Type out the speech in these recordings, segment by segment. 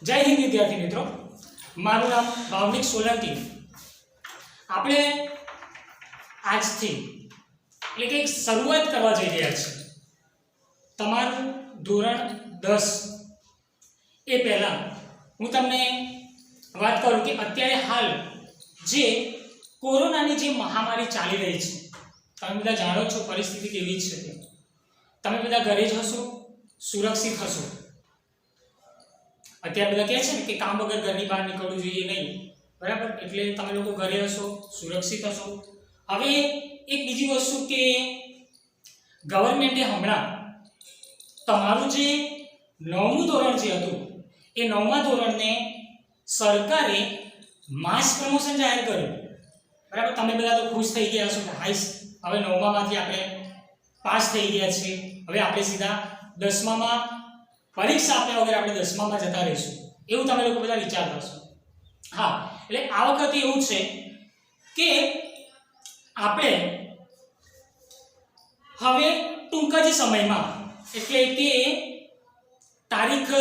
જય હિન્દ વિદ્યાર્થી મિત્રો, મારું નામ ભાવનિક સોલંકી। આપણે આજથી એટલે કે એક શરૂઆત કરવા જઈ રહ્યા છીએ। તમારું ધોરણ 10 એ પહેલા હું તમને વાત કરું કે અત્યારે હાલ જે કોરોનાની જે મહામારી ચાલી રહી છે, તમે બધા જાણો છો પરિસ્થિતિ કેવી છે। તમે બધા ઘરે જ હશો, સુરક્ષિત હશો। અત્યારે બધા કહે છે ને કે કામ વગર ઘરની બહાર નીકળવું જોઈએ નહીં, બરાબર? એટલે તમે લોકો ઘરે હશો, સુરક્ષિત હશો। હવે એક બીજી વસ્તુ કે ગવર્મેન્ટે હમણાં તમારું જે 9મું ધોરણ જે હતું એ 9મા ધોરણને સરકારે માસ પ્રમોશન જાહેર કર્યું, બરાબર? તમે બધા તો ખુશ થઈ ગયા છો કે હાઈસ હવે 9મામાંથી આપણે પાસ થઈ ગયા છીએ, હવે આપણે સીધા 10મામાં પરીક્ષા આપ્યા વગર આપણે 10મામાં જતા રહીશું, એવું તમે લોકો બધા વિચારતા હશો। હા, એટલે આ વખતે એવું છે કે આપણે હવે ટૂંક જ સમયમાં એટલે કે તારીખ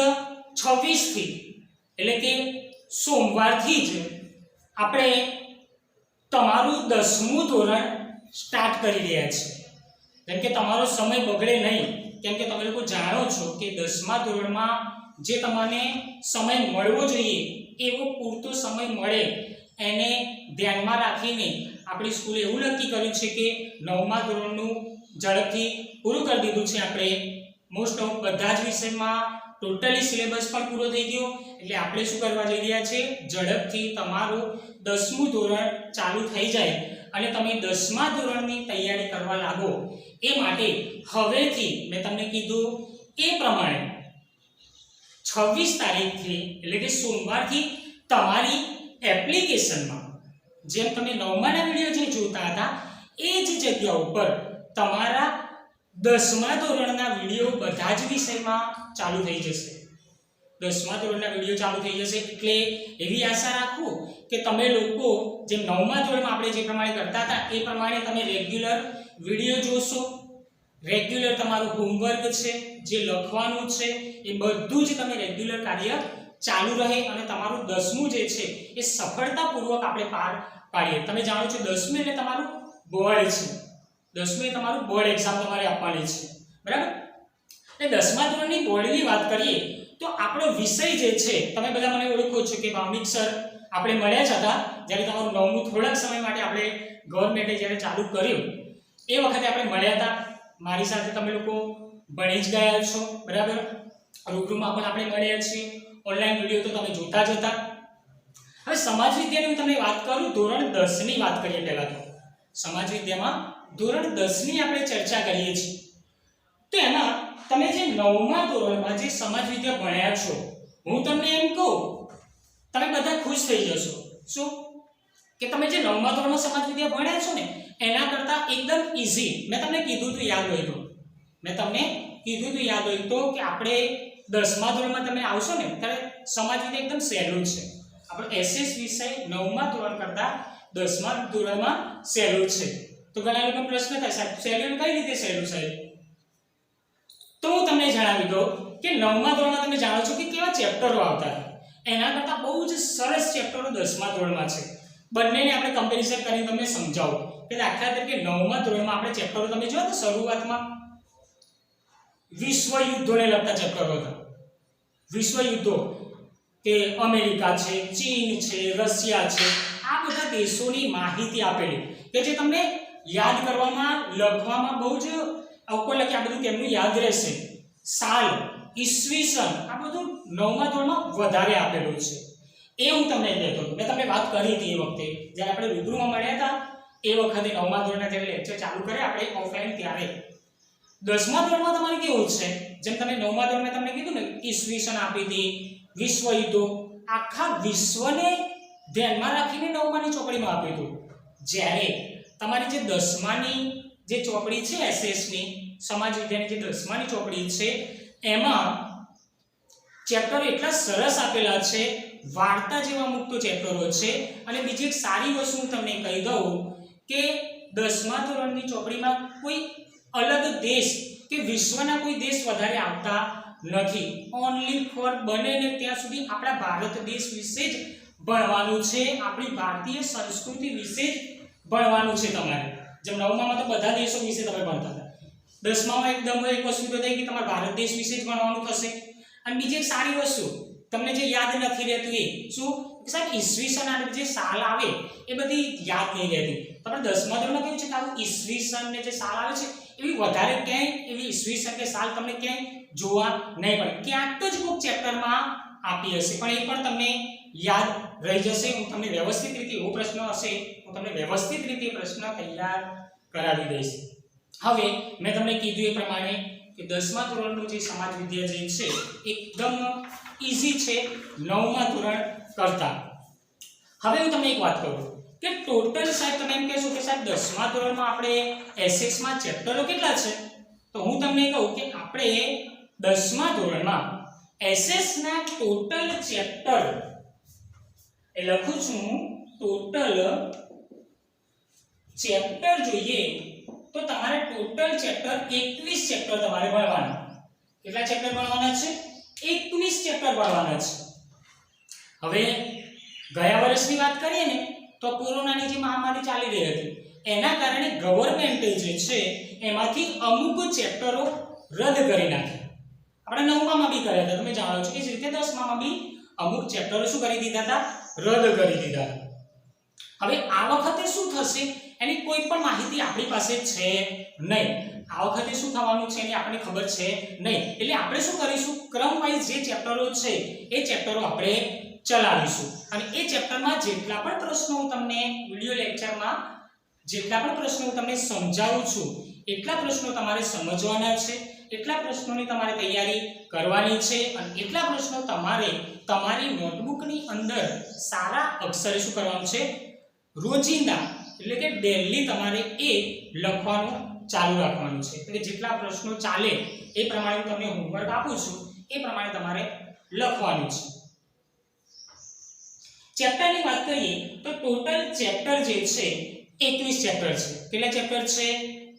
26 થી એટલે કે સોમવારથી જ આપણે તમારું 10મું ધોરણ સ્ટાર્ટ કરી રહ્યા છીએ। જેમ કે તમારો સમય બગડે નહીં, કેમ કે તમે લોકો જાણો છો કે 10મા ધોરણમાં જે તમને સમય મળવો જોઈએ એવો પૂરતો સમય મળે એને ધ્યાનમાં રાખીને આપણી સ્કૂલે એવું નક્કી કર્યું છે કે 9મા ધોરણનું ઝડપથી પૂરું કરી દીધું છે। આપણે મોસ્ટ ઓફ બધા જ વિષયમાં ટોટલી સિલેબસ પણ પૂરો થઈ ગયો, એટલે આપણે શું કરવા જઈ રહ્યા છે, ઝડપથી તમારું 10મું ધોરણ ચાલુ થઈ જાય અને તમે 10મા ધોરણની તૈયારી કરવા લાગો એ માટે હવેથી મેં તમને કીધું એ પ્રમાણે 26 તારીખથી એટલે કે સોમવારથી તમારી એપ્લિકેશનમાં જેમ તમે 9માના વિડીયો જે જોતા હતા એ જ જગ્યા ઉપર તમારા 10મા ધોરણના વિડીયો બધા જ વિષયમાં ચાલુ થઈ જશે। 10મા ધોરણના વિડીયો ચાલુ થઈ જશે એટલે એવી આશા રાખું કે તમે લોકો જે 9મા ધોરણમાં આપણે જે પ્રમાણે કરતા હતા એ પ્રમાણે તમે રેગ્યુલર વિડીયો જોશો, રેગ્યુલર તમારું હોમવર્ક છે જે લખવાનું છે એ બધું જ તમે રેગ્યુલર કાર્ય ચાલુ રહે અને તમારું 10મું જે છે એ સફળતાપૂર્વક આપણે પાર પાડીએ। તમે જાણો છો 10મું એટલે તમારું બોર્ડ છે, 10મું એ તમારું બોર્ડ એક્ઝામ તમારે આપવાની છે, બરાબર? એટલે 10મા ધોરણની બોર્ડની વાત કરીએ તો આપણો વિષય જે છે, તમે બધા મને ઓળખો છો કે ભાવનિક સર આપણે મળ્યા જ હતા જ્યારે તમારું 9મું થોડાક સમય માટે આપણે ગવર્મેન્ટે જ્યારે ચાલુ કર્યું એ વખતે આપણે મળ્યા હતા। મારી સાથે તમે લોકો ભણી જ ગયા છો, બરાબર? રૂબરૂમાં પણ આપણે મળ્યા છીએ, ઓનલાઈન વિડીયો તો તમે જોતા જ હતા। હવે સમાજ વિદ્યાની હું તમને વાત કરું, ધોરણ 10 ની વાત કરીએ। પહેલા તો સમાજ વિદ્યામાં ધોરણ 10 ની આપણે ચર્ચા કરીએ છીએ તો એમાં તમે જે 9મા ધોરણમાં જે સમાજ વિદ્યા ભણ્યા છો, હું તમને એમ કહું તમે બધા ખુશ થઈ જશો। શું કે તમે જે 9મા ધોરણમાં સમાજ વિદ્યા ભણ્યા છો ને એના કરતાં એકદમ ઈઝી, મેં તમને કીધું તો યાદ હોય તો કે આપણે 10મા ધોરણમાં તમે આવશો ને ત્યારે સમાજ વિદ્યા એકદમ સહેલું છે। આપણો એસએસ વિષય 9મા ધોરણ કરતાં 10મા ધોરણમાં સહેલું છે। તો ઘણા લોકો પ્રશ્ન થાય સાહેબ સહેલું કઈ રીતે સહેલું સાહેબ? તો હું તમને જણાવી દઉં કે 9મા ધોરણમાં તમે જાણો છો કે કેવા ચેપ્ટરો આવતા હતા, એના કરતાં બહુ જ સરસ ચેપ્ટરો 10મા ધોરણમાં છે। બંનેને આપણે કમ્પેરિઝન કરીને તમને સમજાવું કે દાખલા તરીકે 9મા ધોરણમાં આપણે ચેપ્ટરો તમે જોયા તો શરૂઆતમાં વિશ્વ યુદ્ધોને લગતા ચેપ્ટરો હતા। વિશ્વ યુદ્ધો કે અમેરિકા છે, ચીન છે, રશિયા છે, આ બધા દેશોની માહિતી આપેલી કે જે તમને યાદ કરવામાં, લખવામાં બહુ જ અવકોલ કે આ બધું કેમનું યાદ રહેશે, સાલ, ઈસવીસન, આ બધું 9મા ધોરણમાં વધારે આપેલું છે એ હું તમને કહેતો હતો। મેં તમને વાત કરી હતી એ વખતે જ્યારે આપણે રૂબરૂમાં મળ્યા હતા એ વખતે 9મા ધોરણના જ્યારે લેક્ચર ચાલુ કરે આપણે ઓફલાઈન ત્યારે। 10મા ધોરણમાં તમારે કેવું છે, જેમ તમે 9મા ધોરણમાં તમને કીધું ને ઈસવીસન આપી હતી, વિશ્વ યુદ્ધો, આખા વિશ્વને ધ્યાનમાં રાખીને 9માની ચોપડીમાં આપ્યું હતું, જ્યારે તમારી જે 10માની જે ચોપડી છે એસએસની સમાજ વિદ્યાની જે 10માની ચોપડી છે એમાં ચેપ્ટરો એટલા સરસ આપેલા છે, વાર્તા જેવા મુક્ત ચેપ્ટરો છે। અને બીજી એક સારી વસ્તુ હું તમને કહી દઉં કે 10મા ધોરણની ચોપડીમાં કોઈ અલગ દેશ કે વિશ્વના કોઈ દેશ વધારે આવતા નથી. ઓનલી ફોર બને ને ત્યાં સુધી આપણા ભારત દેશ વિશે જ ભણવાનું છે, આપણી ભારતીય સંસ્કૃતિ વિશે જ ભણવાનું છે તમારે. જેમ 9માં તો બધા દેશો વિશે તમે ભણતા હતા, 10માં એકદમ એક વસ્તુ તો થઈ કે તમારે ભારત દેશ વિશે જ ભણવાનું થશે. અને બીજી એક સારી વસ્તુ તમને જે યાદ નથી રહેતું એ શું કે સાહેબ ઈસવીસન અને જે સાલ આવે એ બધી યાદ નહીં રહેતી. તમે 10મા ધોરણમાં કેવું છે કે આવું ઈસવીસન ને જે સાલ આવે છે એવી વધારે ક્યાંય એવી ઈસવીસન કે સાલ તમને ક્યાંય જોવા નહીં પડે. ક્યાંક જ કોઈક ચેપ્ટરમાં આપી હશે પણ એ પણ તમને યાદ રહી જશે. હું તમને વ્યવસ્થિત રીતે એવો પ્રશ્ન હશે હું તમને વ્યવસ્થિત રીતે પ્રશ્ન તૈયાર કરાવી દઈશ. હવે મેં તમને કીધું એ પ્રમાણે કે 10મા ધોરણનું જે સમાજ વિદ્યા જે છે એકદમ ઈઝી છે 9મા ધોરણ કરતા. હવે હું તમને એક વાત કહું કે ટોટલ સાહેબ તમે એમ કહેશો કે સાહેબ 10મા ધોરણમાં આપણે એસએસ માં ચેપ્ટરો કેટલા છે, તો હું તમને કહું કે આપણે 10મા ધોરણમાં એસએસ ના ટોટલ ચેપ્ટર એ લખું છું ટોટલ ચેપ્ટર જોઈએ તો તમારે ટોટલ ચેપ્ટર 21 ચેપ્ટર તમારે ભણવાના. કેટલા ચેપ્ટર ભણવાના છે? 21 ચેપ્ટર ભણવાના છે. હવે ગયા વર્ષની વાત કરીએ ને તો કોરોનાની જે મહામારી ચાલી રહી હતી એના કારણે ગવર્નમેન્ટે જે છે એમાંથી અમુક ચેપ્ટરો રદ કરી નાખ્યા. આપણે 9માં બી કર્યા હતા, તમે જાણો છો એ જ રીતે 10માં બી અમુક ચેપ્ટરો શું કરી દીધા હતા? રદ કરી દીધા. હવે આ વખતે શું થશે એની કોઈ પણ માહિતી આપણી પાસે છે નહીં. આ વખતે શું થવાનું છે એની આપણને ખબર છે નહીં. એટલે આપણે શું કરીશું, ક્રમ વાઇઝ જે ચેપ્ટરો છે એ ચેપ્ટરો આપણે ચલાવીશું અને એ ચેપ્ટરમાં જેટલા પણ પ્રશ્નો હું તમને વિડિયો લેક્ચરમાં જેટલા પણ પ્રશ્નો હું તમને સમજાવું છું એટલા પ્રશ્નો તમારે સમજવાના છે, એટલા પ્રશ્નોની તમારે તૈયારી કરવાની છે અને એટલા પ્રશ્નો તમારે તમારી નોટબુકની અંદર સારા અક્ષરે શું કરવાનું છે? રોજિંદા એટલે કે ડેલી તમારે એ લખવાનું ચાલુ રાખવાનું છે. એટલે જેટલા પ્રશ્નો ચાલે એ પ્રમાણે હું તમને હોમવર્ક આપું છું એ પ્રમાણે તમારે લખવાનું છે. ચેપ્ટરની વાત કરીએ તો ટોટલ ચેપ્ટર જે છે 21 ચેપ્ટર છે. કેટલા ચેપ્ટર છે?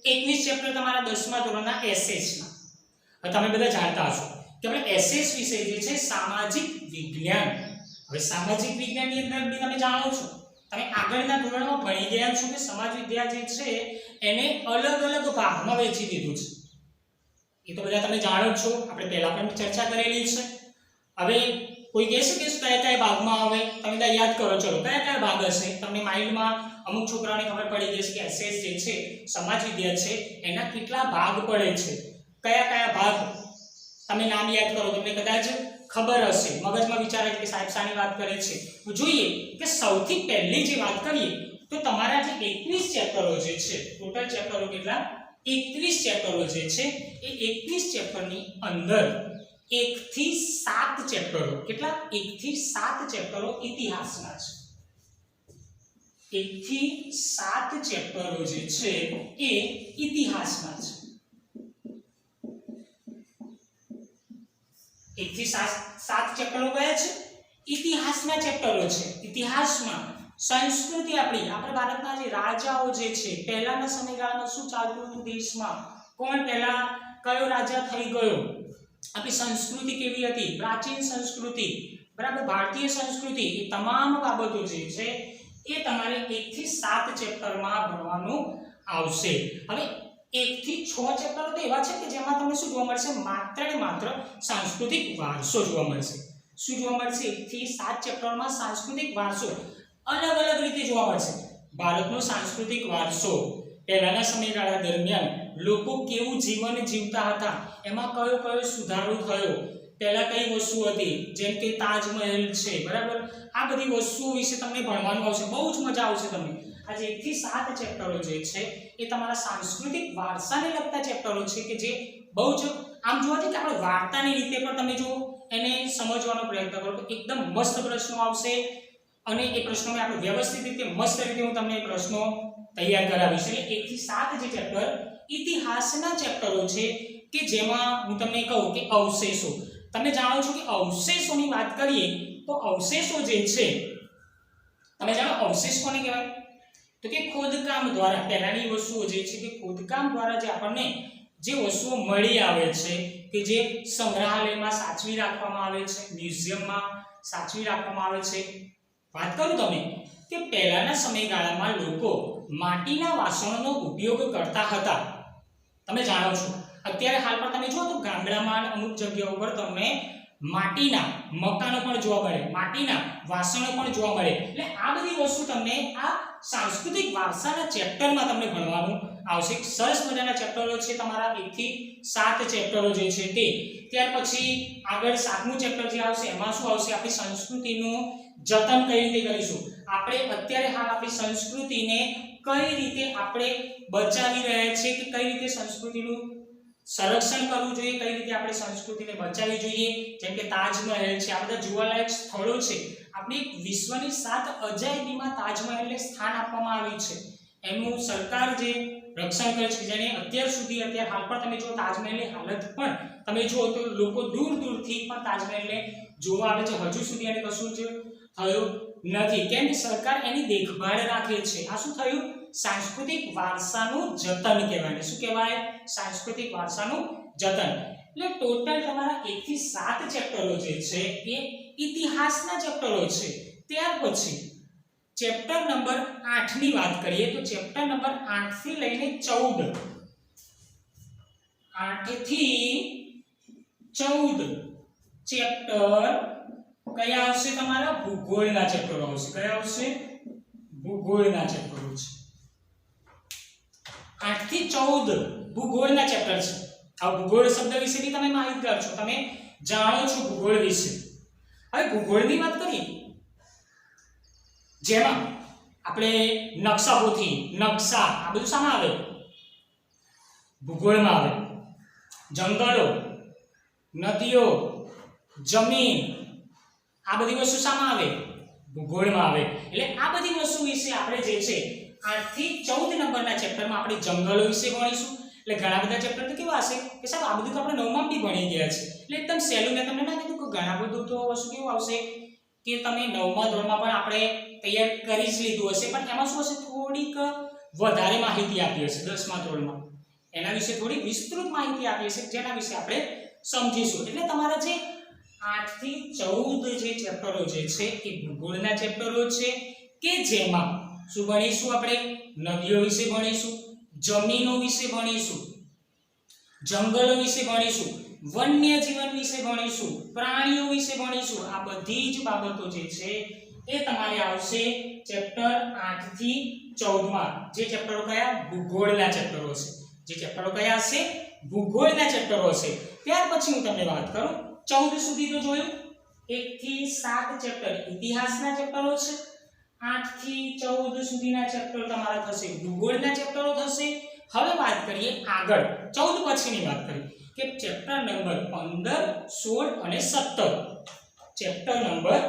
21 ચેપ્ટર તમારા 10મા ધોરણના એસએસ ના. હવે તમે બધા જાણતા હશો કે આપણે એસએસ વિષય જે છે સામાજિક વિજ્ઞાન. હવે સામાજિક વિજ્ઞાનની અંદર બી તમે જાણો છો, તમે આગળના ધોરણમાં ભણી ગયા છો કે સમાજ વિદ્યા જે છે એને અલગ અલગ ભાગમાં વહેંચી દીધું છે. એ તો બધા તમે જાણો છો, આપણે પહેલા પણ ચર્ચા કરેલી છે. હવે કોઈ કહેશે કે કયા કયા ભાગમાં આવે, તમે બધા યાદ કરો. ચલો કયા કયા ભાગ હશે તમને માઇન્ડમાં અમુક છોકરાઓને ખબર પડી જશે કે એસએસ જે છે સમાજ વિદ્યા છે એના કેટલા ભાગ પડે છે, કયા કયા ભાગ તમે નામ યાદ કરો તમને કદાચ ખબર હશે, મગજમાં વિચારે કે સાહેબ શાની વાત કરે છે. તો જોઈએ કે સૌથી પહેલી જે વાત કરીએ તો તમારા જે 21 ચેપ્ટરો જે છે ટોટલ ચેપ્ટરો કેટલા? 21 ચેપ્ટરો જે છે એ 21 ચેપ્ટરની અંદર 1 થી 7 ચેપ્ટરો, કેટલા? 1 થી 7 ચેપ્ટરો ઇતિહાસના છે. 1 થી 7 ચેપ્ટરો જે છે એ ઇતિહાસના છે. 1 થી 7 ચેપ્ટરો કયા છે? ઇતિહાસના ચેપ્ટરો છે. ઇતિહાસમાં સંસ્કૃતિ આપણી ભારતના જે રાજાઓ જે છે પહેલાના સમયગાળામાં શું ચાલતું હતું દેશમાં, કોણ પહેલા કયો રાજા થઈ ગયો, આપણી સંસ્કૃતિ કેવી હતી, પ્રાચીન સંસ્કૃતિ, બરાબર, ભારતીય સંસ્કૃતિ, એ તમામ બાબતો જે છે એ તમારે 1 થી 7 ચેપ્ટરમાં ભણવાનું આવશે. હવે 1 થી 6 ચેપ્ટરો તો એવા છે કે જેમાં તમને શું જોવા મળશે? માત્ર ને માત્ર સાંસ્કૃતિક વારસો જોવા મળશે. શું જોવા મળશે? 1 થી 7 ચેપ્ટરમાં સાંસ્કૃતિક વારસો અલગ અલગ રીતે જોવા મળશે. ભારતનો સાંસ્કૃતિક વારસો, પહેલાના સમયગાળા દરમિયાન લોકો કેવું જીવન જીવતા હતા, એમાં કયો કયો સુધારો થયો, પહેલા કઈ વસ્તુ હતી, જેમ કે તાજમહેલ છે, બરાબર, આ બધી વસ્તુઓ વિશે તમને ભણવાનું આવશે. બહુ જ મજા આવશે તમને. આજે 1 થી 7 ચેપ્ટરો જે છે એ તમારા સાંસ્કૃતિક વારસાને લગતા ચેપ્ટરો છે કે જે બહુ જ આમ જોવા જઈએ કે આપણે વાર્તાની રીતે પણ તમે જો એને સમજવાનો પ્રયત્ન કરો તો એકદમ મસ્ત પ્રશ્નો આવશે અને એ પ્રશ્નોને આપણે વ્યવસ્થિત રીતે મસ્ત રીતે હું તમને એ પ્રશ્નો તૈયાર કરાવીશ. એટલે 1 થી 7 જે ચેપ્ટર ઇતિહાસના ચેપ્ટરો છે કે જેમાં હું તમને કહું કે અવશેષો. તમે જાણો છો કે અવશેષોની વાત કરીએ તો અવશેષો જે છે તમે જાણો અવશેષ કોને કહેવાય? તો કે ખોદકામ દ્વારા, પહેલાની વસ્તુઓ જે છે કે ખોદકામ દ્વારા જે આપણને જે વસ્તુઓ મળી આવે છે કે જે સંગ્રહાલયમાં સાચવી રાખવામાં આવે છે, મ્યુઝિયમમાં સાચવી રાખવામાં આવે છે. વાત કરું તમે કે પહેલાના સમયગાળામાં લોકો માટીના વાસણોનો ઉપયોગ કરતા હતા. તમે જાણો છો અત્યારે હાલ પર તમે જુઓ તો ગામડામાં અમુક જગ્યાઓ પર તમને માટીના મકાનો પણ જોવા મળે, માટીના વાસણો પણ જોવા મળે. એટલે આ બધી વસ્તુ તમને આ સાંસ્કૃતિક વારસાના ચેપ્ટરમાં તમને ભણવાનું આવશે. સરસ મજાના ચેપ્ટરો છે તમારા 1 થી 7 ચેપ્ટરો જે છે તે. ત્યાર પછી આગળ 7મું ચેપ્ટર જે આવશે એમાં શું આવશે? આપણી સંસ્કૃતિનું જતન કઈ રીતે કરીશું, આપણે અત્યારે હાલ આપણી સંસ્કૃતિને કઈ રીતે આપણે બચાવી રહ્યા છે કે કઈ રીતે સંસ્કૃતિનું સંરક્ષણ કરવું જોઈએ, કઈ રીતે આપણે સંસ્કૃતિને બચાવવી જોઈએ. જેમ કે તાજમહેલ છે, આ બધા જોવાલાયક સ્થળો છે. આપણી વિશ્વની 7 અજાયબીમાં તાજમહેલને સ્થાન આપવામાં આવ્યું છે. એનું સરકાર જે રક્ષણ કરે છે, જેને અત્યાર હાલ પર તમે જો તાજમહેલની હાલત પણ તમે જુઓ તો લોકો દૂર દૂરથી પણ તાજમહેલને જોવા આવે છે. હજુ સુધી એને કશું જ થયું નથી, કેમ કે સરકાર એની દેખભાળ રાખે છે. આ શું થયું? સાંસ્કૃતિક વારસાનું જતન કહેવાય. શું કહેવાય? સાંસ્કૃતિક વારસાનું જતન. એટલે ટોટલ તમારા 1 થી 7 ચેપ્ટરો જે છે એ ઇતિહાસના ચેપ્ટરો છે. ત્યાર પછી ચેપ્ટર નંબર 8 ની વાત કરીએ તો ચેપ્ટર નંબર 8 થી લઈને 14, 8 થી 14 ચેપ્ટર કયા આવશે? તમારા ભૂગોળના ચેપ્ટરો આવશે. કયા આવશે? ભૂગોળના ચેપ્ટરો છે. 8 થી 14 ભૂગોળના ચેપ્ટર છે. આ ભૂગોળ શબ્દ વિશે બી તમે માહિતગાર છો, તમે જાણો છો ભૂગોળ વિશે. હવે ભૂગોળની વાત કરીએ જેમાં આપણે નકશાઓથી, નકશા આ બધું શામાં આવે? ભૂગોળમાં આવે. જંગલો, નદીઓ, જમીન આ બધી વસ્તુ શામાં આવે? ભૂગોળમાં આવે. એટલે આ બધી વસ્તુ વિશે આપણે જે છે 8 થી 14 નંબરના ચેપ્ટરમાં આપણે જંગલો વિશે ભણીશું. એટલે ઘણા બધા ચેપ્ટર તો કેવા હશે કે સાહેબ આ બધું તો આપણે 9માં બી ભણી ગયા છે, એટલે એકદમ સહેલું. મેં તમને ના કીધું કે ઘણા બધું તો વસ્તુ કેવું આવશે કે તમે 9મા ધોરણમાં પણ આપણે તૈયાર કરી જ લીધું હશે, પણ એમાં શું હશે? થોડીક વધારે માહિતી આપી હશે 10મા ધોરણમાં. એના વિશે થોડી વિસ્તૃત માહિતી આપી હશે, જેના વિશે આપણે સમજીશું. એટલે તમારા જે 8 થી 14 જે ચેપ્ટરો જે છે એ ભૂગોળના ચેપ્ટરો છે કે જેમાં શું ભણીશું? આપણે નદીઓ વિશે ભણીશું, જમીનો વિશે ભણીશું, જંગલો વિશે ભણીશું, વન્ય જીવન વિશે ભણીશું, પ્રાણીઓ વિશે ભણીશું. આ બધી જ બાબતો જે છે એ તમારે આવશે ચેપ્ટર 8 થી 14 માં. જે ચેપ્ટરો કયા? ભૂગોળના ચેપ્ટરો છે. જે ચેપ્ટરો કયા હશે? ભૂગોળના ચેપ્ટરો હશે. ત્યાર પછી હું તમને વાત કરું 14 સુધી તો જોયું. 1 થી 7 ચેપ્ટર ઇતિહાસના ચેપ્ટરો છે. 8 થી 14 સુધીના ચેપ્ટર તમારા થશે ભૂગોળના ચેપ્ટરો થશે. હવે વાત કરીએ આગળ 14 પછીની વાત કરીએ કે ચેપ્ટર નંબર 15, 16 અને 17. ચેપ્ટર નંબર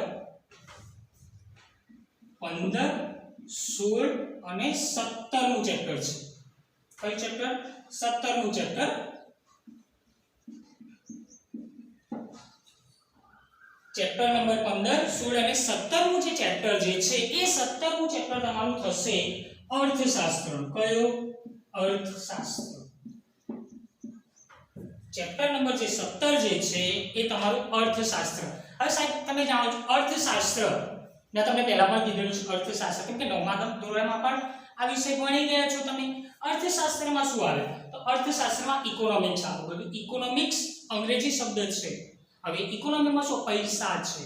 15, 16 અને 17નું ચેપ્ટર છે. કયું ચેપ્ટર? 17નું ચેપ્ટર. ચેપ્ટર નંબર 15, 16 અને 17નું જે ચેપ્ટર જે છે એ 17નું ચેપ્ટર તમારું થશે અર્થશાસ્ત્ર. કયો? અર્થશાસ્ત્ર. ચેપ્ટર નંબર જે 17 જે છે એ તમારું અર્થશાસ્ત્ર. હવે સાહેબ તમે જાણો છો અર્થશાસ્ત્ર ને તમને પહેલા પણ કીધેલું છે અર્થશાસ્ત્ર, કેમ કે 9મા ધોરણમાં પણ આ વિષય ભણી ગયા છો તમે. અર્થશાસ્ત્રમાં શું આવે? તો અર્થશાસ્ત્રમાં ઇકોનોમિક્સ આવે. બધું ઇકોનોમિક્સ અંગ્રેજી શબ્દ છે. હવે ઇકોનોમીમાં શું? પૈસા છે.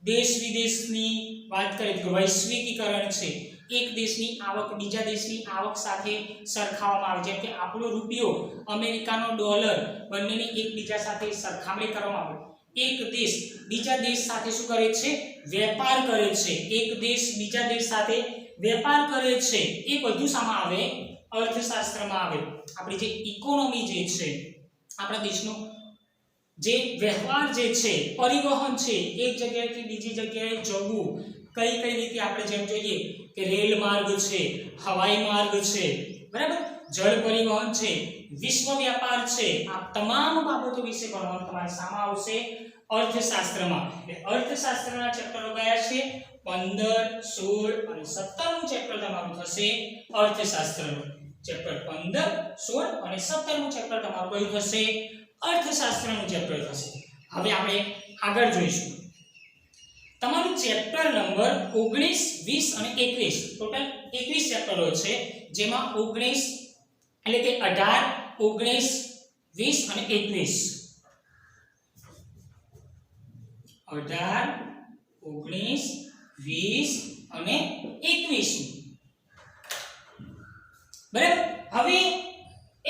દેશ વિદેશની વાત કરીએ તો વૈશ્વિકીકરણ છે. એક દેશની આવક બીજા દેશની આવક સાથે સરખાવવામાં આવે. જેમ કે આપણો રૂપિયો, અમેરિકાનો ડોલર, બંનેની એકબીજા સાથે સરખામણી કરવામાં આવે. એક દેશ બીજા દેશ સાથે શું કરે છે? વેપાર કરે છે. એક દેશ બીજા દેશ સાથે વેપાર કરે છે. એ બધું શામાં આવે? અર્થશાસ્ત્રમાં આવે. આપણી જે ઇકોનોમી જે છે, આપણા દેશનો જે વ્યવહાર જે છે, પરિવહન છે, એક જગ્યાએથી બીજી જગ્યાએ જવું, કઈ કઈ રીતે આપણે જેમ જોઈએ કે રેલ માર્ગ છે, હવાઈ માર્ગ છે, બરાબર, જળ પરિવહન છે, વિશ્વ વ્યાપાર છે, આ તમામ બાબતો વિશે ભણવાનું તમારે શામાં આવશે? અર્થશાસ્ત્રમાં. એટલે અર્થશાસ્ત્રના ચેપ્ટરો કયા છે? 15, 16 અને 17નું ચેપ્ટર તમારું થશે અર્થશાસ્ત્રનું. ચેપ્ટર 15, 16 અને 17મું ચેપ્ટર તમારું કયું થશે? અર્થશાસ્ત્રનું ચેપ્ટર થશે. હવે આપણે આગળ જોઈશું. તમારું ચેપ્ટર નંબર 19, 20 અને 21 ટોટલ 21 ચેપ્ટરો છે, જેમાં 19 એટલે કે 18, 19, 20 અને 21. 18, 19, 20 અને 21. બરાબર. હવે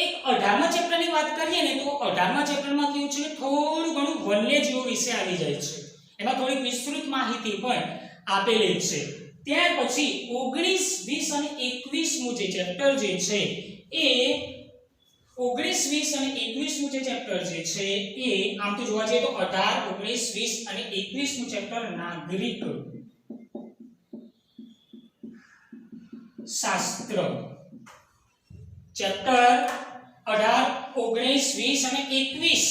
એક 18મા ચેપ્ટરની વાત કરીએ ને તો 18મા ચેપ્ટરમાં કેવું છે, થોડું ઘણું વન્યજીવો વિશે આવી જાય છે. એમાં થોડી વિસ્તૃત માહિતી પણ આપેલી છે. ત્યાર પછી 19, 20 અને 21મું જે ચેપ્ટર જે છે એ 19, 20 અને 21મું જે ચેપ્ટર જે છે એ આમ તો જોવા જઈએ તો 18, 19, 20 અને 21મું ચેપ્ટર નાગરિક શાસ્ત્ર. ચેપ્ટર 18, 19, 20 અને 21.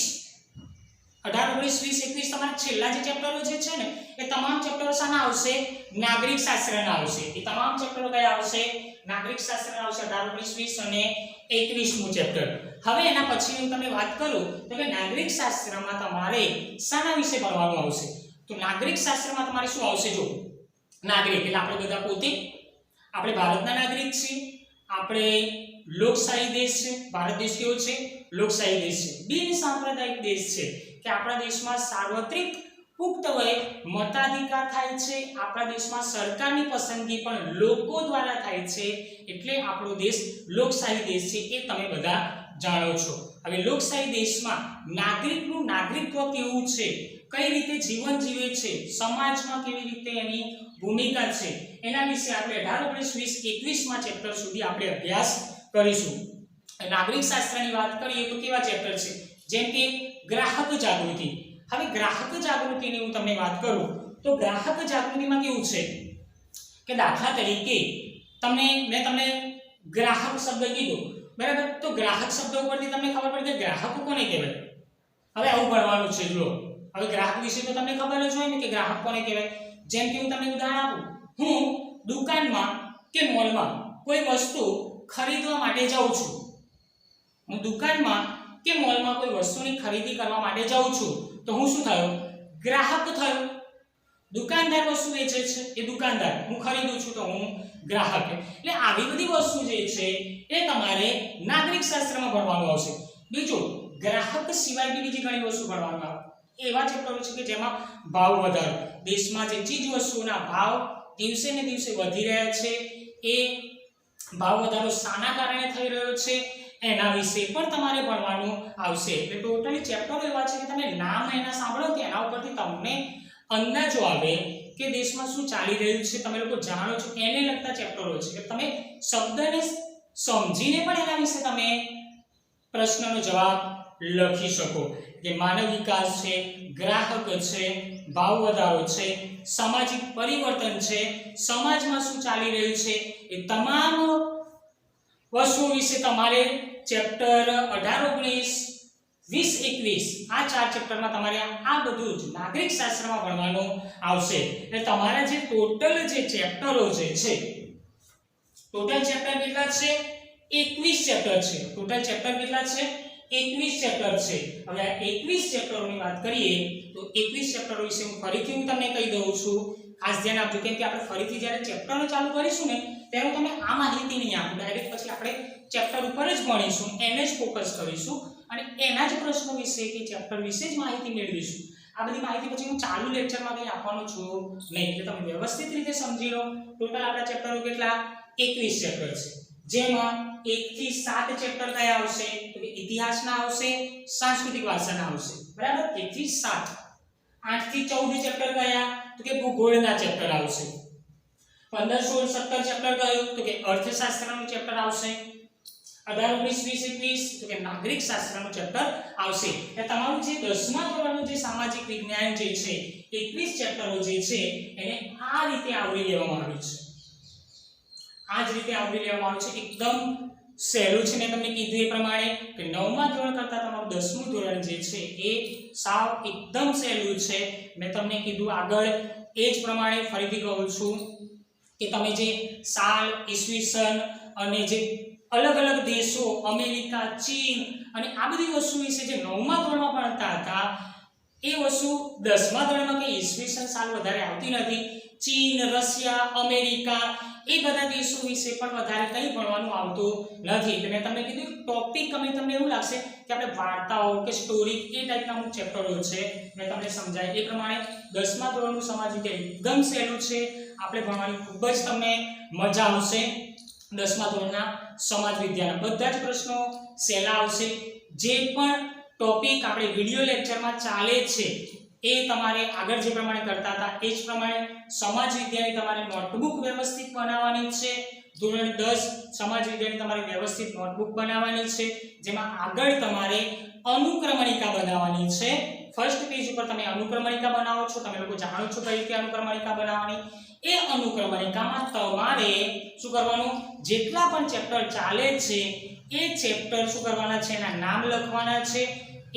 18, 19, 20, 21 તમારા છેલ્લા જે ચેપ્ટરો જે છે ને એ તમામ ચેપ્ટરો શાના આવશે? નાગરિક શાસ્ત્રના આવશે. એ તમામ ચેપ્ટરો કયા આવશે? નાગરિક શાસ્ત્રના આવશે. 18, 19, 20 અને 21મું ચેપ્ટર. હવે એના પછી હું તમને વાત કરું તો કે નાગરિક શાસ્ત્રમાં તમારે શાના વિશે ભણવાનું આવશે? તો નાગરિક શાસ્ત્રમાં તમારે શું આવશે? જો નાગરિક એટલે આપણે બધા પોતે આપણે ભારતના નાગરિક છીએ. આપણે લોકશાહી દેશ છે. ભારત દેશ કેવો છે? લોકશાહી દેશ છે. બિન સાંપ્રદાયિક દેશ છે કે આપણા દેશમાં સાર્વત્રિક પુખ્ત વયે મતાધિકાર થાય છે. આપણા દેશમાં સરકારની પસંદગી પણ લોકો દ્વારા થાય છે. એટલે આપણો દેશ લોકશાહી દેશ છે, એ તમે બધા જાણો છો. હવે લોકશાહી દેશમાં નાગરિકનું નાગરિકત્વ કેવું છે, કઈ રીતે જીવન જીવે છે, સમાજમાં કેવી રીતે એની ભૂમિકા છે, એના વિશે આપણે 18, 19, 20, 21માં ચેપ્ટર સુધી આપણે અભ્યાસ કરીશું. નાગરિક શાસ્ત્રની વાત કરીએ તો કેવા ચેપ્ટર છે? જેમ કે ગ્રાહક જાગૃતિ. હવે ગ્રાહક જાગૃતિની હું તમને વાત કરું તો ગ્રાહક જાગૃતિમાં કેવું છે કે દાખલા તરીકે મેં તમને ગ્રાહક શબ્દ કીધો, બરાબર? તો ગ્રાહક શબ્દ ઉપરથી તમને ખબર પડી કે ગ્રાહકો કોને કહેવાય. હવે આવું ભણવાનું છે. જો હવે ગ્રાહક વિશે તો તમને ખબર જ હોય ને કે ગ્રાહક કોને કહેવાય. જેમ કે હું તમને ઉદાહરણ આપું, હું દુકાનમાં કે મોલમાં કોઈ વસ્તુ ખરીદવા માટે જાઉં છું. હું દુકાનમાં કે મોલમાં કોઈ વસ્તુની ખરીદી કરવા માટે જાઉં છું તો હું શું થયો? ગ્રાહક થયો. દુકાનદાર વસ્તુ વેચે છે એ દુકાનદાર, હું ખરીદું છું તો હું ગ્રાહક. એટલે આવી બધી વસ્તુ જે છે એ તમારે નાગરિક શાસ્ત્રમાં ભણવાનું આવશે. બીજું, ગ્રાહક સિવાય બીજી ઘણી વસ્તુ ભણવાનું આવે. એવા ચેપ્ટરો છે કે જેમાં ભાવ વધારો, દેશમાં જે ચીજ વસ્તુઓના ભાવ દિવસે ને દિવસે વધી રહ્યા છે, એ ભાવ વધારો શાના કારણે થઈ રહ્યો છે એના વિશે પણ તમારે ભણવાનું આવશે. એટલે ટોટલી ચેપ્ટરો એવા છે કે તમે નામ એના સાંભળો કે એના ઉપરથી તમને અંદાજો આવે કે દેશમાં શું ચાલી રહ્યું છે, તમે લોકો જાણો છો. એને લગતા ચેપ્ટરો છે કે તમે શબ્દને સમજીને પણ એના વિશે તમે પ્રશ્નનો જવાબ લખી શકો. કે માનવ વિકાસ છે, ગ્રાહક છે, ભાવ વધારો છે, સામાજિક પરિવર્તન છે, સમાજમાં શું ચાલી રહ્યું છે, એ તમામ વસ્તુઓ વિશે તમારે ચેપ્ટર 18, 19, 20, 21 આ 4 ચેપ્ટરમાં તમારે આ બધું જ નાગરિક શાસ્ત્રમાં ભણવાનું આવશે. એટલે તમારા જે ટોટલ જે ચેપ્ટરો જે છે, ટોટલ ચેપ્ટર કેટલા છે? 21 ચેપ્ટર છે. ટોટલ ચેપ્ટર કેટલા છે? 21 ચેપ્ટર છે. હવે આ 21 ચેપ્ટરોની વાત કરીએ તો 21 ચેપ્ટરો વિશે હું ફરીથી તમને કહી દઉં છું. ખાસ ધ્યાન આપજો, કેમ કે આપણે ફરીથી જ્યારે ચેપ્ટરનો ચાલુ કરીશું ને ત્યારે હું તમને આ માહિતી નહીં આપું. ડાયરેક્ટ પછી આપણે ચેપ્ટર ઉપર જ ભણીશું, એને જ ફોકસ કરીશું અને એના જ પ્રશ્નો વિશે કે ચેપ્ટર વિશે જ માહિતી મેળવીશું. આ બધી માહિતી પછી હું ચાલુ લેક્ચરમાં કંઈ આપવાનો છું નહીં. એટલે તમે વ્યવસ્થિત રીતે સમજી લો. ટોટલ આપણા ચેપ્ટરો કેટલા? 21 ચેપ્ટર છે, જેમાં 1 થી 7 ચેપ્ટર કયા આવશે? તો કે ઇતિહાસના આવશે, સાંસ્કૃતિક વારસાના આવશે. બરાબર? 1 થી 7. 8 થી 14 ચેપ્ટર કયા? તો કે ભૂગોળના ચેપ્ટર આવશે. 15, 16, 17 ચેપ્ટર કયું? તો કે અર્થશાસ્ત્રનું ચેપ્ટર આવશે. 18, 19, 20, 21 તો કે નાગરિક શાસ્ત્રનું ચેપ્ટર આવશે. એટલે તમારું જે 10મા ધોરણનું જે સામાજિક વિજ્ઞાન જે છે 21 ચેપ્ટરો જે છે એને આ રીતે આવરી લેવામાં આવ્યું છે. આ જ રીતે આવરી લેવામાં આવ્યું છે. એકદમ સહેલું છે. મેં તમને કીધું એ પ્રમાણે કે 9મા ધોરણ કરતાં તમારું 10મું ધોરણ જે છે એ સાવ એકદમ સહેલું છે. મેં તમને કીધું આગળ એ જ પ્રમાણે ફરીથી કહું છું કે તમે જે સાલ, ઈસવીસન અને જે અલગ અલગ દેશો અમેરિકા, ચીન અને આ બધી વસ્તુ વિશે જે 9મા ધોરણમાં ભણતા હતા એ વસ્તુ 10મા ધોરણમાં કે ઈસવીસન સાલ વધારે આવતી નથી. ચીન, રશિયા, અમેરિકા એ બધા દેશો વિશે પણ વધારે કંઈ ભણવાનું આવતું નથી. એટલે મેં તમને કીધું ટોપિક તમને એવું લાગશે કે આપણે વાર્તાઓ કે સ્ટોરી એ ટાઈપના અમુક ચેપ્ટરો છે મેં તમને સમજાય એ પ્રમાણે 10મા ધોરણનું સમાજ વિજ્ઞાન એકદમ સહેલું છે. આપણે ભણવાની ખૂબ જ તમને મજા આવશે. 10મા ધોરણના સમાજ વિજ્ઞાન બધા જ પ્રશ્નો સહેલા આવશે. જે પણ ટોપિક આપણે વિડિયો લેક્ચરમાં ચાલે છે એ તમારે આગળ જે પ્રમાણે કરતા હતા એ જ પ્રમાણે સમાજ વિજ્ઞાનની તમારે નોટબુક વ્યવસ્થિત બનાવવાની છે. ધોરણ 10 સમાજ વિજ્ઞાનની તમારે વ્યવસ્થિત નોટબુક બનાવવાની છે જેમાં આગળ તમારે અનુક્રમણિકા બનાવવાની છે. ફર્સ્ટ પેજ ઉપર તમે અનુક્રમણિકા બનાવો છો. તમે લોકો જાણો છો કઈ રીતે અનુક્રમણિકા બનાવવાની. એ અનુક્રમણિકામાં તમારે શું કરવાનું, જેટલા પણ ચેપ્ટર ચાલે છે એ ચેપ્ટર શું કરવાના છે, એના નામ લખવાના છે.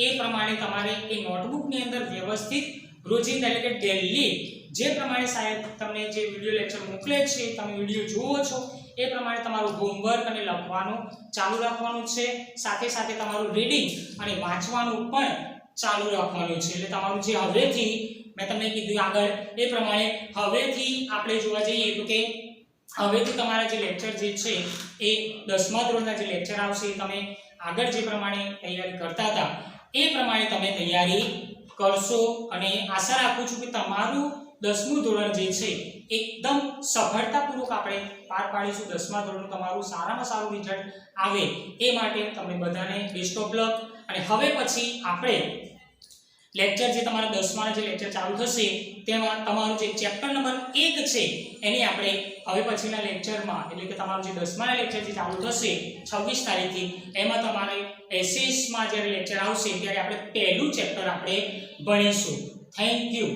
એ પ્રમાણે તમારે એ નોટબુકની અંદર વ્યવસ્થિત રોજિંદા એટલે કે ડેલી જે પ્રમાણે સાહેબ તમને જે વિડિયો લેક્ચર મોકલે છે તમે વિડિયો જુઓ છો એ પ્રમાણે તમારું હોમવર્ક અને લખવાનું ચાલુ રાખવાનું છે. સાથે સાથે તમારું રીડિંગ અને વાંચવાનું પણ ચાલુ રાખવાનું છે. એટલે તમારું જે હવેથી મેં તમને કીધું આગળ એ પ્રમાણે હવેથી આપણે જોવા જઈએ તો કે હવેથી તમારા જે લેક્ચર જે છે એ 10મા ધોરણના જે લેક્ચર આવશે એ તમે આગળ જે પ્રમાણે તૈયારી કરતા હતા એ પ્રમાણે તમે તૈયારી કરશો. અને આશા રાખું છું કે તમારું 10મું ધોરણ જે છે એકદમ સફળતાપૂર્વક આપણે પાર પાડીશું. 10મા ધોરણનું તમારું સારામાં સારું રિઝલ્ટ આવે એ માટે તમને બધાને બેસ્ટ ઓફ લક. અને હવે પછી આપણે લેક્ચર જે તમારા 10માના જે લેક્ચર ચાલુ થશે તેમાં તમારું જે ચેપ્ટર નંબર 1 છે એની આપણે હવે પછીના લેક્ચરમાં એટલે કે તમારું જે 10માના લેક્ચર જે ચાલુ થશે 26 તારીખથી એમાં તમારે એસએસમાં જ્યારે લેક્ચર આવશે ત્યારે આપણે પહેલું ચેપ્ટર આપણે ભણીશું. Thank you.